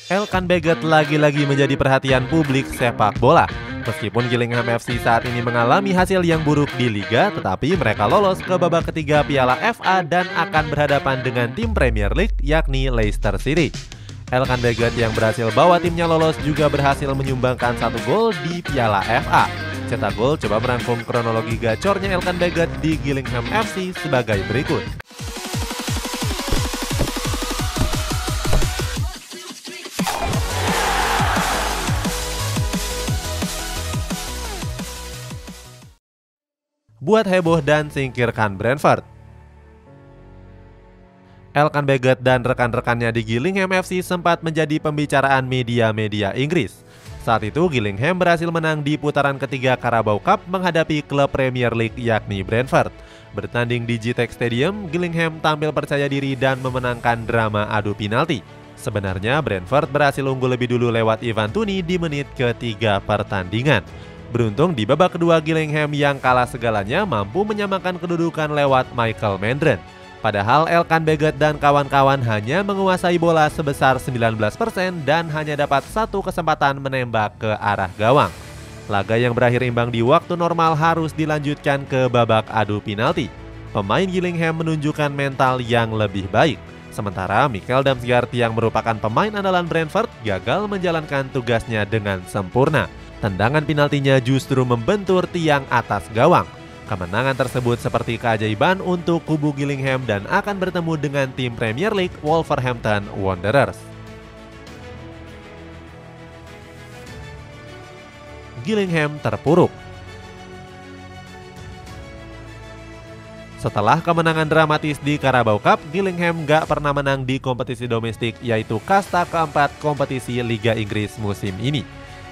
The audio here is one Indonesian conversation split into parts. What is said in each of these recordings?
Elkan Baggett lagi-lagi menjadi perhatian publik sepak bola. Meskipun Gillingham FC saat ini mengalami hasil yang buruk di Liga, tetapi mereka lolos ke babak ketiga Piala FA dan akan berhadapan dengan tim Premier League yakni Leicester City. Elkan Baggett yang berhasil bawa timnya lolos juga berhasil menyumbangkan 1 gol di Piala FA. Cetak gol coba merangkum kronologi gacornya Elkan Baggett di Gillingham FC sebagai berikut. Buat heboh dan singkirkan Brentford. Elkan Baggett dan rekan-rekannya di Gillingham FC sempat menjadi pembicaraan media-media Inggris. Saat itu Gillingham berhasil menang di putaran ketiga Carabao Cup menghadapi klub Premier League yakni Brentford. Bertanding di GTEC Stadium, Gillingham tampil percaya diri dan memenangkan drama adu penalti. Sebenarnya Brentford berhasil unggul lebih dulu lewat Ivan Toney di menit ketiga pertandingan. Beruntung di babak kedua Gillingham yang kalah segalanya mampu menyamakan kedudukan lewat Michael Mandron. Padahal Elkan Baggett dan kawan-kawan hanya menguasai bola sebesar 19% dan hanya dapat 1 kesempatan menembak ke arah gawang. Laga yang berakhir imbang di waktu normal harus dilanjutkan ke babak adu penalti. Pemain Gillingham menunjukkan mental yang lebih baik. Sementara Mikkel Damsgaard yang merupakan pemain andalan Brentford gagal menjalankan tugasnya dengan sempurna. Tendangan penaltinya justru membentur tiang atas gawang. Kemenangan tersebut seperti keajaiban untuk kubu Gillingham dan akan bertemu dengan tim Premier League Wolverhampton Wanderers. Gillingham terpuruk. Setelah kemenangan dramatis di Carabao Cup, Gillingham gak pernah menang di kompetisi domestik, yaitu kasta keempat kompetisi Liga Inggris musim ini.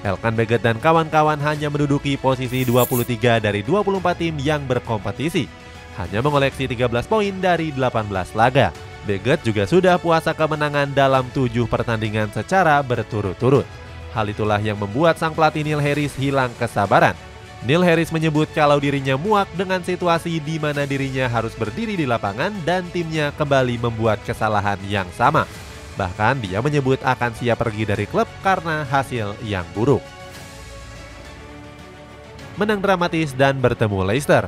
Elkan Baggett dan kawan-kawan hanya menduduki posisi 23 dari 24 tim yang berkompetisi. Hanya mengoleksi 13 poin dari 18 laga. Baggett juga sudah puasa kemenangan dalam 7 pertandingan secara berturut-turut. Hal itulah yang membuat sang pelatih Neil Harris hilang kesabaran. Neil Harris menyebut kalau dirinya muak dengan situasi di mana dirinya harus berdiri di lapangan dan timnya kembali membuat kesalahan yang sama. Bahkan dia menyebut akan siap pergi dari klub karena hasil yang buruk. Menang dramatis dan bertemu Leicester.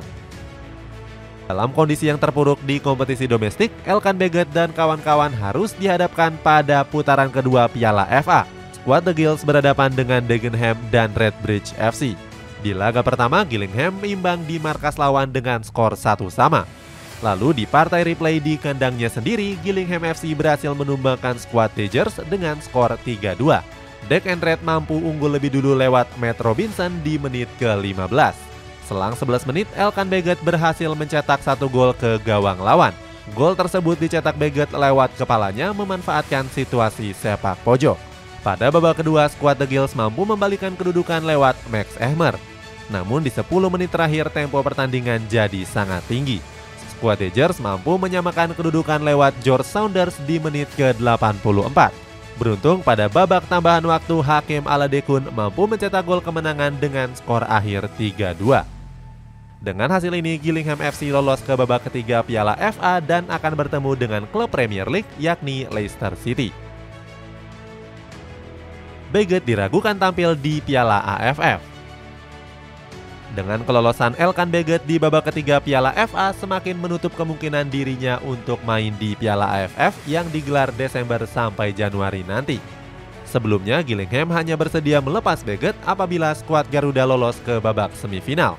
Dalam kondisi yang terpuruk di kompetisi domestik, Elkan Baggett dan kawan-kawan harus dihadapkan pada putaran kedua Piala FA. Skuad The Gills berhadapan dengan Dagenham dan Redbridge FC. Di laga pertama, Gillingham imbang di markas lawan dengan skor 1-1. Lalu di partai replay di kandangnya sendiri, Gillingham FC berhasil menumbangkan skuad Tigers dengan skor 3-2. Deck and Red mampu unggul lebih dulu lewat Matt Robinson di menit ke-15. Selang 11 menit, Elkan Baggett berhasil mencetak 1 gol ke gawang lawan. Gol tersebut dicetak Baggett lewat kepalanya memanfaatkan situasi sepak pojok. Pada babak kedua, skuad The Gills mampu membalikan kedudukan lewat Max Ehmer. Namun di 10 menit terakhir tempo pertandingan jadi sangat tinggi. Skuad Tigers mampu menyamakan kedudukan lewat George Saunders di menit ke-84. Beruntung pada babak tambahan waktu Hakim Aladekun mampu mencetak gol kemenangan dengan skor akhir 3-2. Dengan hasil ini Gillingham FC lolos ke babak ketiga Piala FA dan akan bertemu dengan klub Premier League yakni Leicester City. Baggett diragukan tampil di Piala AFF. Dengan kelolosan Elkan Baggett di babak ketiga Piala FA semakin menutup kemungkinan dirinya untuk main di Piala AFF yang digelar Desember sampai Januari nanti. Sebelumnya Gillingham hanya bersedia melepas Baggett apabila skuad Garuda lolos ke babak semifinal.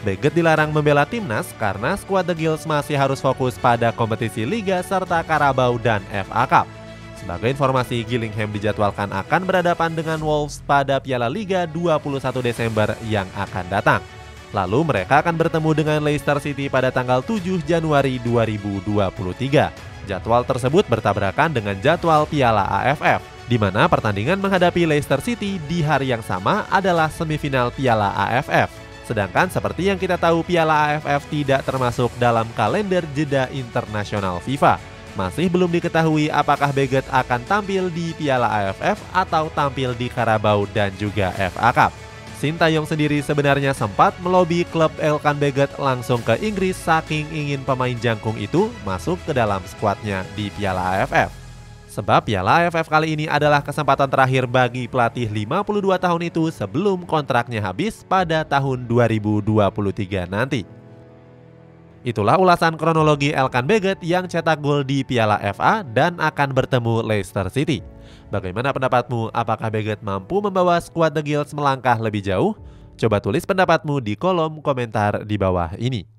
Baggett dilarang membela timnas karena skuad The Gills masih harus fokus pada kompetisi Liga serta Carabao dan FA Cup. Sebagai informasi, Gillingham dijadwalkan akan berhadapan dengan Wolves pada Piala Liga 21 Desember yang akan datang. Lalu mereka akan bertemu dengan Leicester City pada tanggal 7 Januari 2023. Jadwal tersebut bertabrakan dengan jadwal Piala AFF, di mana pertandingan menghadapi Leicester City di hari yang sama adalah semifinal Piala AFF. Sedangkan seperti yang kita tahu, Piala AFF tidak termasuk dalam kalender jeda internasional FIFA. Masih belum diketahui apakah Baggett akan tampil di Piala AFF atau tampil di Carabao dan juga FA Cup. Sintayong sendiri sebenarnya sempat melobi klub Elkan Baggett langsung ke Inggris saking ingin pemain jangkung itu masuk ke dalam skuadnya di Piala AFF. Sebab Piala AFF kali ini adalah kesempatan terakhir bagi pelatih 52 tahun itu sebelum kontraknya habis pada tahun 2023 nanti. Itulah ulasan kronologi Elkan Baggett yang cetak gol di Piala FA dan akan bertemu Leicester City. Bagaimana pendapatmu? Apakah Baggett mampu membawa skuad The Guilds melangkah lebih jauh? Coba tulis pendapatmu di kolom komentar di bawah ini.